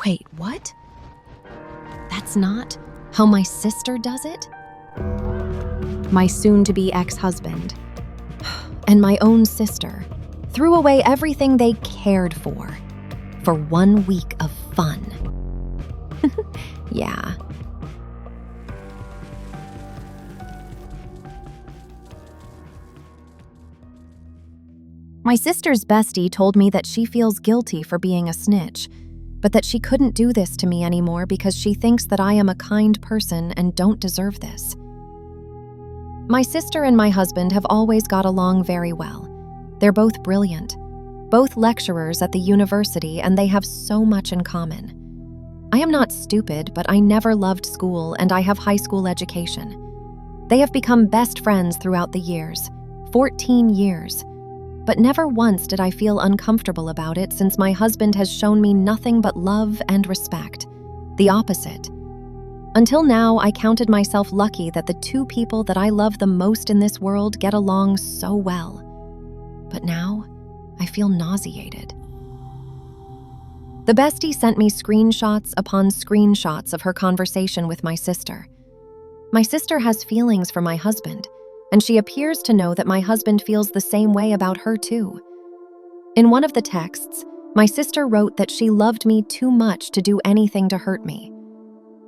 Wait, what? That's not how my sister does it? My soon-to-be ex-husband and my own sister threw away everything they cared for 1 week of fun. Yeah. My sister's bestie told me that she feels guilty for being a snitch, but that she couldn't do this to me anymore because she thinks that I am a kind person and don't deserve this. My sister and my husband have always got along very well. They're both brilliant, both lecturers at the university, and they have so much in common. I am not stupid, but I never loved school and I have high school education. They have become best friends throughout the years, 14 years. But never once did I feel uncomfortable about it since my husband has shown me nothing but love and respect. The opposite. Until now, I counted myself lucky that the two people that I love the most in this world get along so well. But now, I feel nauseated. The bestie sent me screenshots upon screenshots of her conversation with my sister. My sister has feelings for my husband, and she appears to know that my husband feels the same way about her too. In one of the texts, my sister wrote that she loved me too much to do anything to hurt me.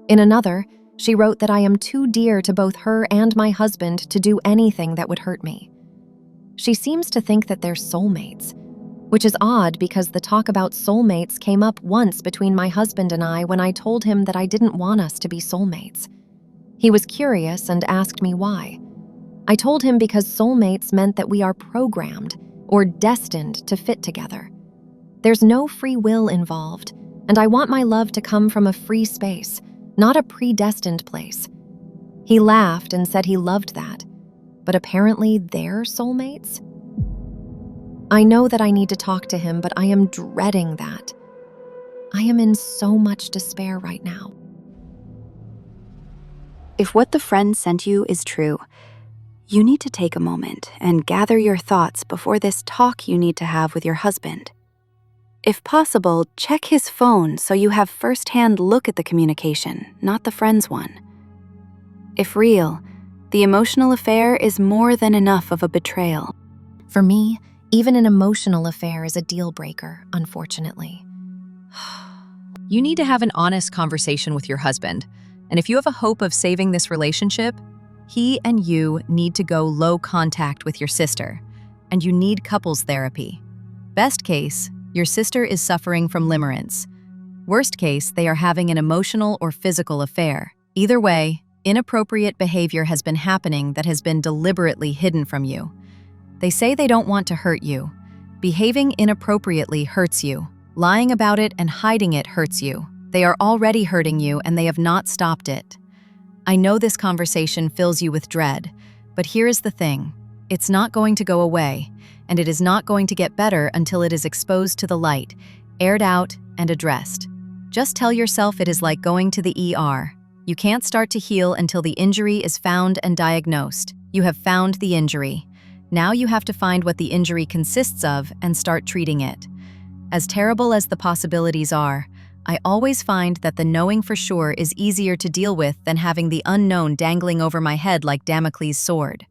In another, she wrote that I am too dear to both her and my husband to do anything that would hurt me. She seems to think that they're soulmates, which is odd because the talk about soulmates came up once between my husband and I when I told him that I didn't want us to be soulmates. He was curious and asked me why. I told him because soulmates meant that we are programmed or destined to fit together. There's no free will involved, and I want my love to come from a free space, not a predestined place. He laughed and said he loved that, but apparently they're soulmates? I know that I need to talk to him, but I am dreading that. I am in so much despair right now. If what the friend sent you is true, you need to take a moment and gather your thoughts before this talk you need to have with your husband. If possible, check his phone so you have first-hand look at the communication, not the friend's one. If real, the emotional affair is more than enough of a betrayal. For me, even an emotional affair is a deal breaker, unfortunately. You need to have an honest conversation with your husband, and if you have a hope of saving this relationship, he and you need to go low contact with your sister, and you need couples therapy. Best case, your sister is suffering from limerence. Worst case, they are having an emotional or physical affair. Either way, inappropriate behavior has been happening that has been deliberately hidden from you. They say they don't want to hurt you. Behaving inappropriately hurts you. Lying about it and hiding it hurts you. They are already hurting you and they have not stopped it. I know this conversation fills you with dread, but here is the thing. It's not going to go away, and it is not going to get better until it is exposed to the light, aired out, and addressed. Just tell yourself it is like going to the ER. You can't start to heal until the injury is found and diagnosed. You have found the injury. Now you have to find what the injury consists of and start treating it. As terrible as the possibilities are, I always find that the knowing for sure is easier to deal with than having the unknown dangling over my head like Damocles' sword.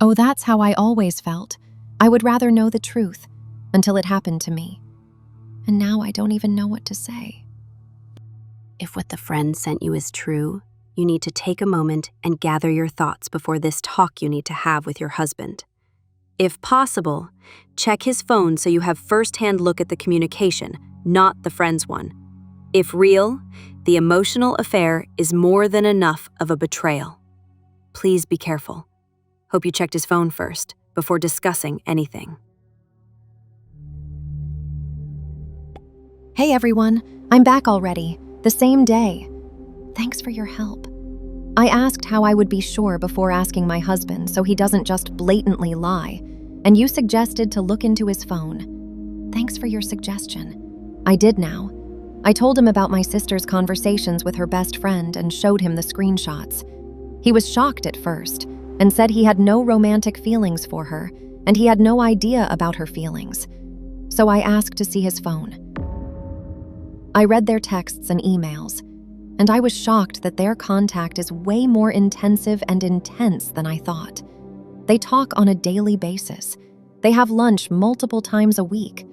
Oh, that's how I always felt. I would rather know the truth until it happened to me. And now I don't even know what to say. If what the friend sent you is true, you need to take a moment and gather your thoughts before this talk you need to have with your husband. If possible, check his phone so you have first-hand look at the communication, not the friend's one. If real, the emotional affair is more than enough of a betrayal. Please be careful. Hope you checked his phone first before discussing anything. Hey everyone, I'm back already, the same day. Thanks for your help. I asked how I would be sure before asking my husband so he doesn't just blatantly lie, and you suggested to look into his phone. Thanks for your suggestion. I did now. I told him about my sister's conversations with her best friend and showed him the screenshots. He was shocked at first and said he had no romantic feelings for her and he had no idea about her feelings. So I asked to see his phone. I read their texts and emails, and I was shocked that their contact is way more intensive and intense than I thought. They talk on a daily basis. They have lunch multiple times a week.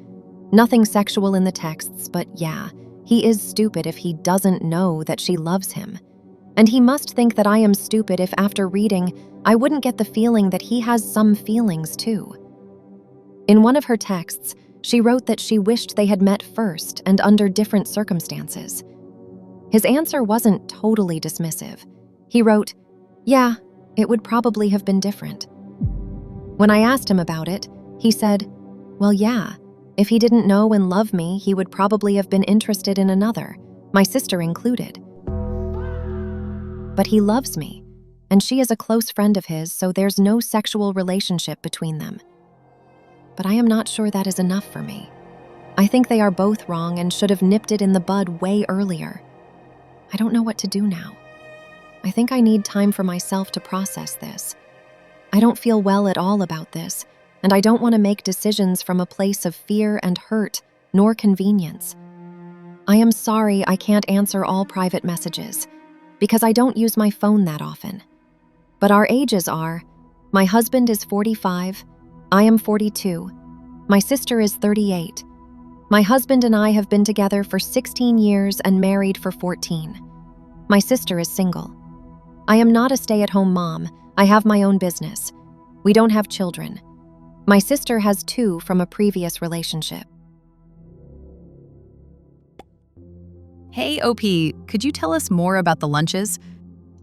Nothing sexual in the texts, but yeah, he is stupid if he doesn't know that she loves him. And he must think that I am stupid if after reading, I wouldn't get the feeling that he has some feelings too. In one of her texts, she wrote that she wished they had met first and under different circumstances. His answer wasn't totally dismissive. He wrote, "Yeah, it would probably have been different." When I asked him about it, he said, "Well, yeah, if he didn't know and love me, he would probably have been interested in another, my sister included. But he loves me, and she is a close friend of his, so there's no sexual relationship between them. But I am not sure that is enough for me. I think they are both wrong and should have nipped it in the bud way earlier. I don't know what to do now. I think I need time for myself to process this. I don't feel well at all about this, and I don't want to make decisions from a place of fear and hurt, nor convenience. I am sorry I can't answer all private messages, because I don't use my phone that often. But our ages are, my husband is 45, I am 42, my sister is 38. My husband and I have been together for 16 years and married for 14. My sister is single. I am not a stay-at-home mom. I have my own business. We don't have children. My sister has 2 from a previous relationship. Hey, OP, could you tell us more about the lunches?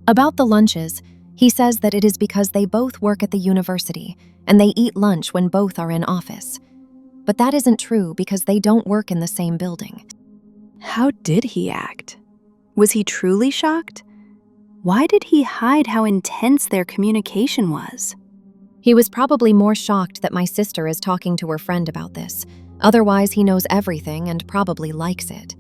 About the lunches, he says that it is because they both work at the university and they eat lunch when both are in office. But that isn't true because they don't work in the same building. How did he act? Was he truly shocked? Why did he hide how intense their communication was? He was probably more shocked that my sister is talking to her friend about this. Otherwise, he knows everything and probably likes it.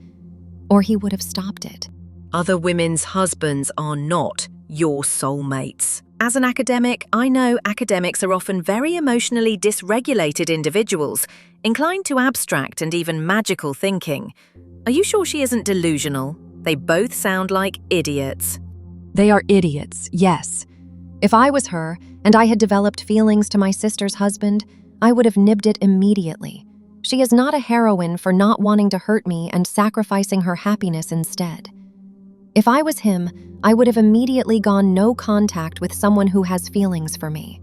Or he would have stopped it. Other women's husbands are not your soulmates. As an academic, I know academics are often very emotionally dysregulated individuals, inclined to abstract and even magical thinking. Are you sure she isn't delusional? They both sound like idiots. They are idiots, yes. If I was her and I had developed feelings to my sister's husband, I would have nibbed it immediately. She is not a heroine for not wanting to hurt me and sacrificing her happiness instead. If I was him, I would have immediately gone no contact with someone who has feelings for me.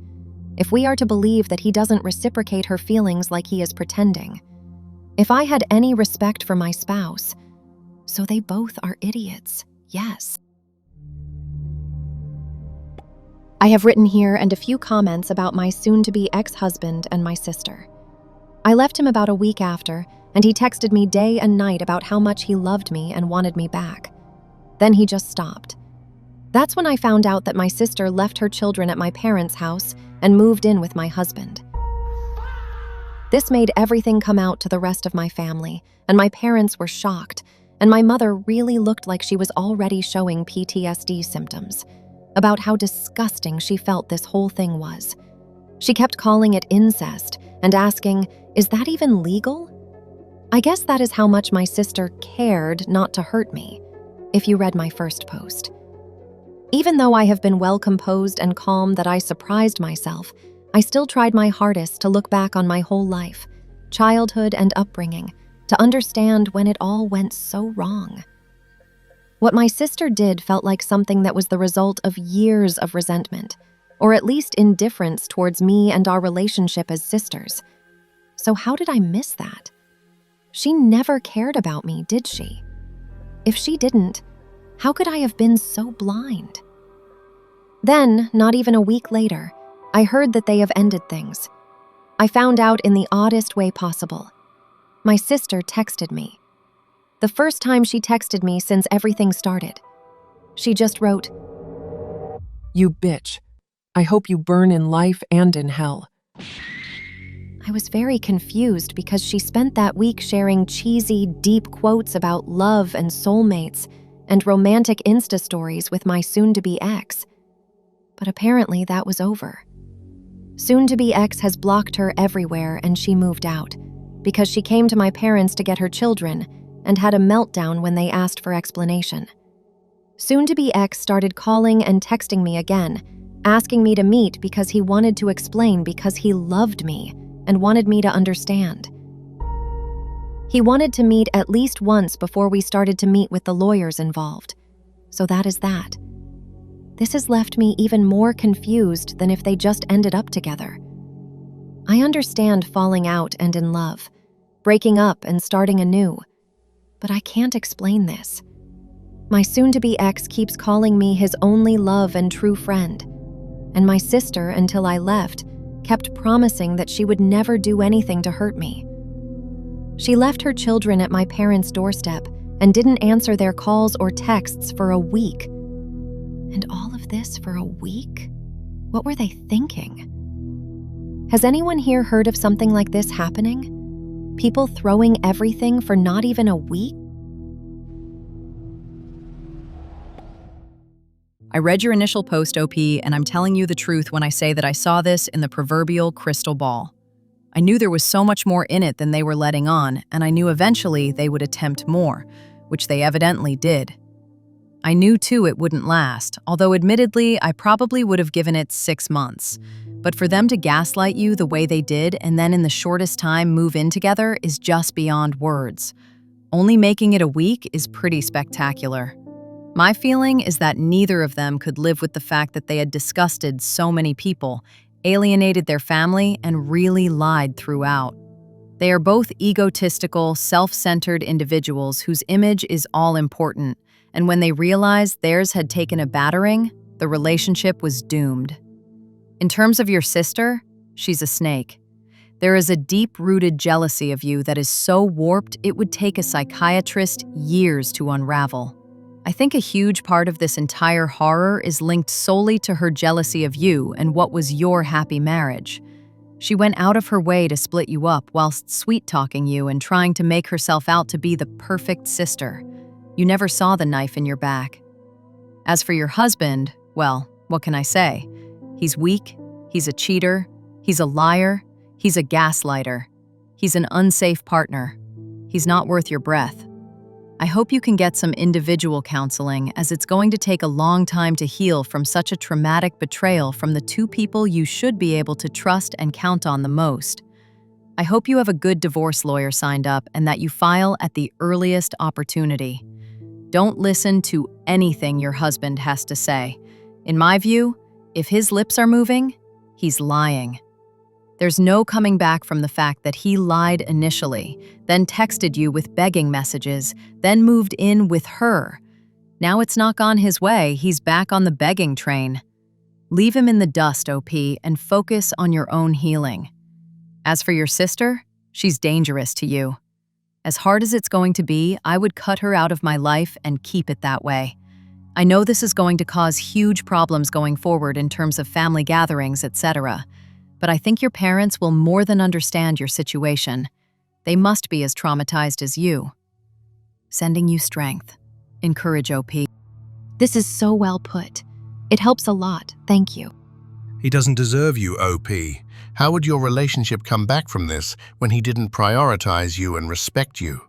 If we are to believe that he doesn't reciprocate her feelings like he is pretending. If I had any respect for my spouse, so they both are idiots, yes. I have written here and a few comments about my soon-to-be ex-husband and my sister. I left him about a week after, and he texted me day and night about how much he loved me and wanted me back. Then he just stopped. That's when I found out that my sister left her children at my parents' house and moved in with my husband. This made everything come out to the rest of my family, and my parents were shocked, and my mother really looked like she was already showing PTSD symptoms about how disgusting she felt this whole thing was. She kept calling it incest and asking, "Is that even legal?" I guess that is how much my sister cared not to hurt me, if you read my first post. Even though I have been well composed and calm that I surprised myself, I still tried my hardest to look back on my whole life, childhood and upbringing, to understand when it all went so wrong. What my sister did felt like something that was the result of years of resentment, or at least indifference towards me and our relationship as sisters. So how did I miss that? She never cared about me, did she? If she didn't, how could I have been so blind? Then, not even a week later, I heard that they have ended things. I found out in the oddest way possible. My sister texted me. The first time she texted me since everything started. She just wrote, "You bitch. I hope you burn in life and in hell." I was very confused because she spent that week sharing cheesy, deep quotes about love and soulmates and romantic Insta stories with my soon-to-be ex. But apparently that was over. Soon-to-be ex has blocked her everywhere and she moved out because she came to my parents to get her children and had a meltdown when they asked for explanation. Soon-to-be ex started calling and texting me again, asking me to meet because he wanted to explain because he loved me and wanted me to understand. He wanted to meet at least once before we started to meet with the lawyers involved. So that is that. This has left me even more confused than if they just ended up together. I understand falling out and in love, breaking up and starting anew, but I can't explain this. My soon-to-be ex keeps calling me his only love and true friend, and my sister, until I left, kept promising that she would never do anything to hurt me. She left her children at my parents' doorstep and didn't answer their calls or texts for a week. And all of this for a week? What were they thinking? Has anyone here heard of something like this happening? People throwing everything for not even a week? I read your initial post, OP, and I'm telling you the truth when I say that I saw this in the proverbial crystal ball. I knew there was so much more in it than they were letting on, and I knew eventually they would attempt more, which they evidently did. I knew, too, it wouldn't last, although admittedly, I probably would have given it 6 months. But for them to gaslight you the way they did and then in the shortest time move in together is just beyond words. Only making it a week is pretty spectacular. My feeling is that neither of them could live with the fact that they had disgusted so many people, alienated their family, and really lied throughout. They are both egotistical, self-centered individuals whose image is all important, and when they realized theirs had taken a battering, the relationship was doomed. In terms of your sister, she's a snake. There is a deep-rooted jealousy of you that is so warped it would take a psychiatrist years to unravel. I think a huge part of this entire horror is linked solely to her jealousy of you and what was your happy marriage. She went out of her way to split you up whilst sweet-talking you and trying to make herself out to be the perfect sister. You never saw the knife in your back. As for your husband, well, what can I say? He's weak, he's a cheater, he's a liar, he's a gaslighter. He's an unsafe partner. He's not worth your breath. I hope you can get some individual counseling, as it's going to take a long time to heal from such a traumatic betrayal from the two people you should be able to trust and count on the most. I hope you have a good divorce lawyer signed up and that you file at the earliest opportunity. Don't listen to anything your husband has to say. In my view, if his lips are moving, he's lying. There's no coming back from the fact that he lied initially, then texted you with begging messages, then moved in with her. Now it's not gone his way, he's back on the begging train. Leave him in the dust, OP, and focus on your own healing. As for your sister, she's dangerous to you. As hard as it's going to be, I would cut her out of my life and keep it that way. I know this is going to cause huge problems going forward in terms of family gatherings, etc., but I think your parents will more than understand your situation. They must be as traumatized as you. Sending you strength. Encourage, OP. This is so well put. It helps a lot, thank you. He doesn't deserve you, OP. How would your relationship come back from this when he didn't prioritize you and respect you?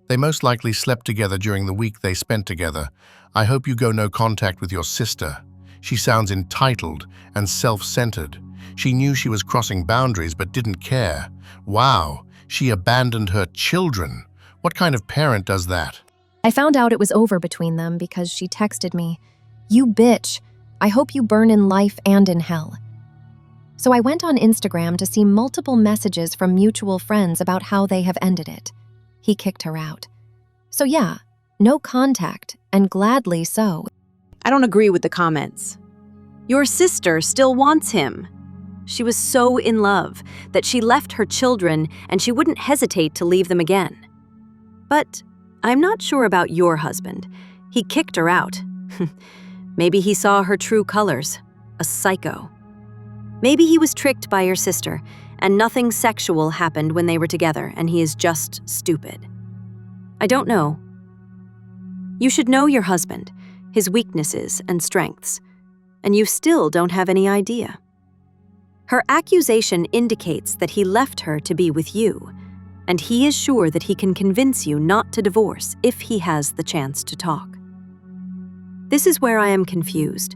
They most likely slept together during the week they spent together. I hope you go no contact with your sister. She sounds entitled and self-centered. She knew she was crossing boundaries but didn't care. Wow, she abandoned her children. What kind of parent does that? I found out it was over between them because she texted me, "You bitch, I hope you burn in life and in hell." So I went on Instagram to see multiple messages from mutual friends about how they have ended it. He kicked her out. So yeah, no contact, and gladly so. I don't agree with the comments. Your sister still wants him. She was so in love that she left her children and she wouldn't hesitate to leave them again. But I'm not sure about your husband. He kicked her out. Maybe he saw her true colors, a psycho. Maybe he was tricked by your sister and nothing sexual happened when they were together and he is just stupid. I don't know. You should know your husband, his weaknesses and strengths, and you still don't have any idea. Her accusation indicates that he left her to be with you, and he is sure that he can convince you not to divorce if he has the chance to talk. This is where I am confused.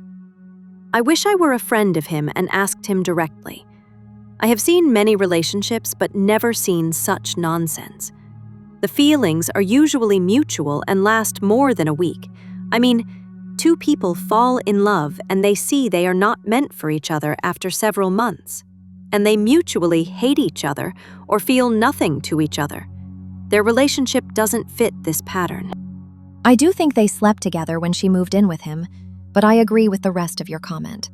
I wish I were a friend of him and asked him directly. I have seen many relationships but never seen such nonsense. The feelings are usually mutual and last more than a week. I mean, two people fall in love and they see they are not meant for each other after several months, and they mutually hate each other or feel nothing to each other. Their relationship doesn't fit this pattern. I do think they slept together when she moved in with him, but I agree with the rest of your comment.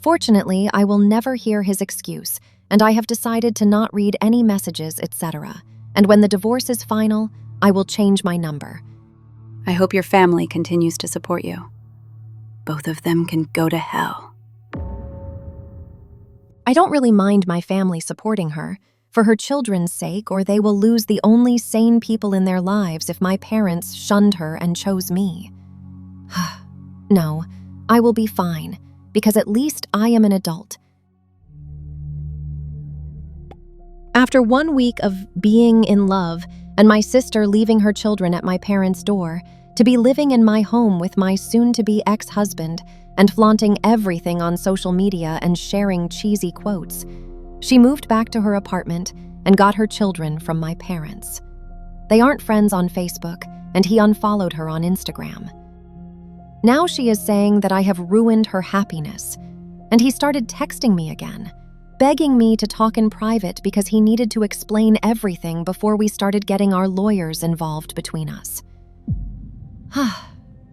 Fortunately, I will never hear his excuse, and I have decided to not read any messages, etc. And when the divorce is final, I will change my number. I hope your family continues to support you. Both of them can go to hell. I don't really mind my family supporting her, for her children's sake, or they will lose the only sane people in their lives if my parents shunned her and chose me. No, I will be fine, because at least I am an adult. After 1 week of being in love and my sister leaving her children at my parents' door, to be living in my home with my soon-to-be ex-husband and flaunting everything on social media and sharing cheesy quotes, she moved back to her apartment and got her children from my parents. They aren't friends on Facebook, and he unfollowed her on Instagram. Now she is saying that I have ruined her happiness, and he started texting me again, begging me to talk in private because he needed to explain everything before we started getting our lawyers involved between us.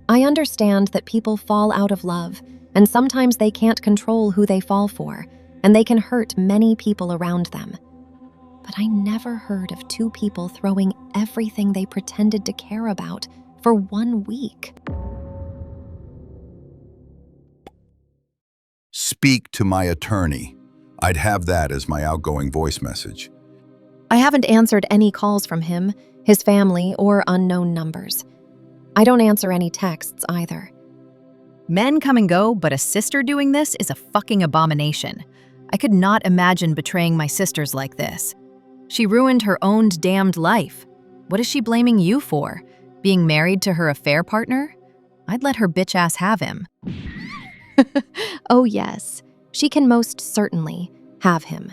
I understand that people fall out of love, and sometimes they can't control who they fall for, and they can hurt many people around them. But I never heard of two people throwing everything they pretended to care about for 1 week. Speak to my attorney. I'd have that as my outgoing voice message. I haven't answered any calls from him, his family, or unknown numbers. I don't answer any texts either. Men come and go, but a sister doing this is a fucking abomination. I could not imagine betraying my sisters like this. She ruined her own damned life. What is she blaming you for? Being married to her affair partner? I'd let her bitch ass have him. Oh yes, she can most certainly have him.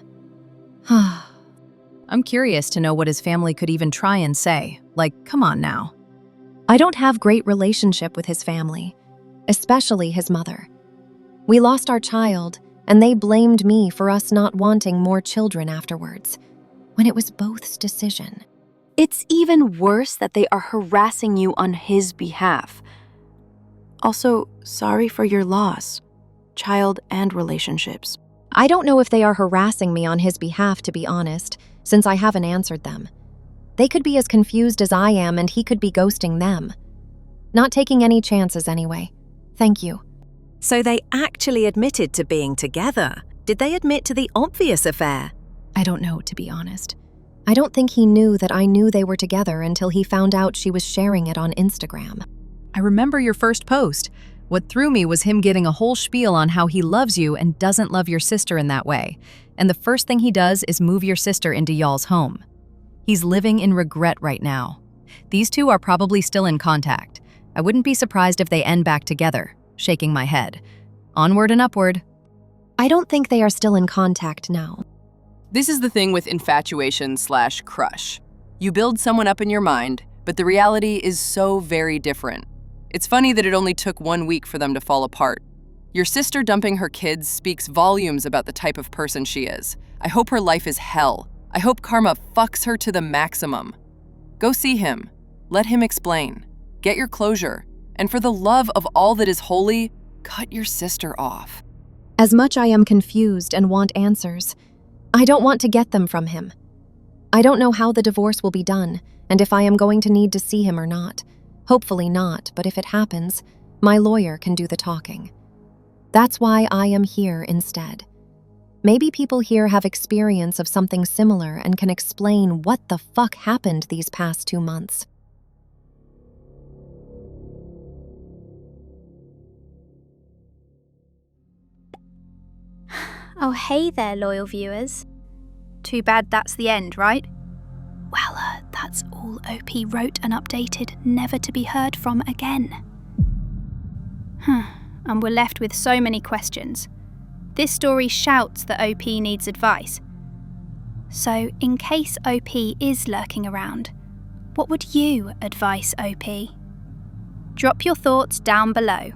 I'm curious to know what his family could even try and say. Like, come on now. I don't have great relationship with his family, especially his mother. We lost our child, and they blamed me for us not wanting more children afterwards, when it was both's decision. It's even worse that they are harassing you on his behalf. Also, sorry for your loss, child and relationships. I don't know if they are harassing me on his behalf, to be honest, since I haven't answered them. They could be as confused as I am, and he could be ghosting them. Not taking any chances anyway. Thank you. So they actually admitted to being together. Did they admit to the obvious affair? I don't know, to be honest. I don't think he knew that I knew they were together until he found out she was sharing it on Instagram. I remember your first post. What threw me was him getting a whole spiel on how he loves you and doesn't love your sister in that way. And the first thing he does is move your sister into y'all's home. He's living in regret right now. These two are probably still in contact. I wouldn't be surprised if they end back together, shaking my head. Onward and upward. I don't think they are still in contact now. This is the thing with infatuation/crush. You build someone up in your mind, but the reality is so very different. It's funny that it only took 1 week for them to fall apart. Your sister dumping her kids speaks volumes about the type of person she is. I hope her life is hell. I hope karma fucks her to the maximum. Go see him. Let him explain. Get your closure. And for the love of all that is holy, cut your sister off. As much I am confused and want answers, I don't want to get them from him. I don't know how the divorce will be done, and if I am going to need to see him or not. Hopefully not, but if it happens, my lawyer can do the talking. That's why I am here instead. Maybe people here have experience of something similar and can explain what the fuck happened these past 2 months. Oh, hey there, loyal viewers. Too bad that's the end, right? Well, OP wrote and updated, never to be heard from again. And we're left with so many questions. This story shouts that OP needs advice. So, in case OP is lurking around, what would you advise OP? Drop your thoughts down below.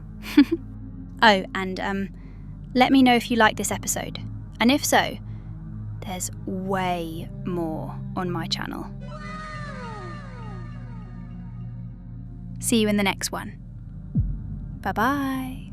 Oh, and let me know if you like this episode. And if so, there's way more on my channel. See you in the next one. Bye-bye.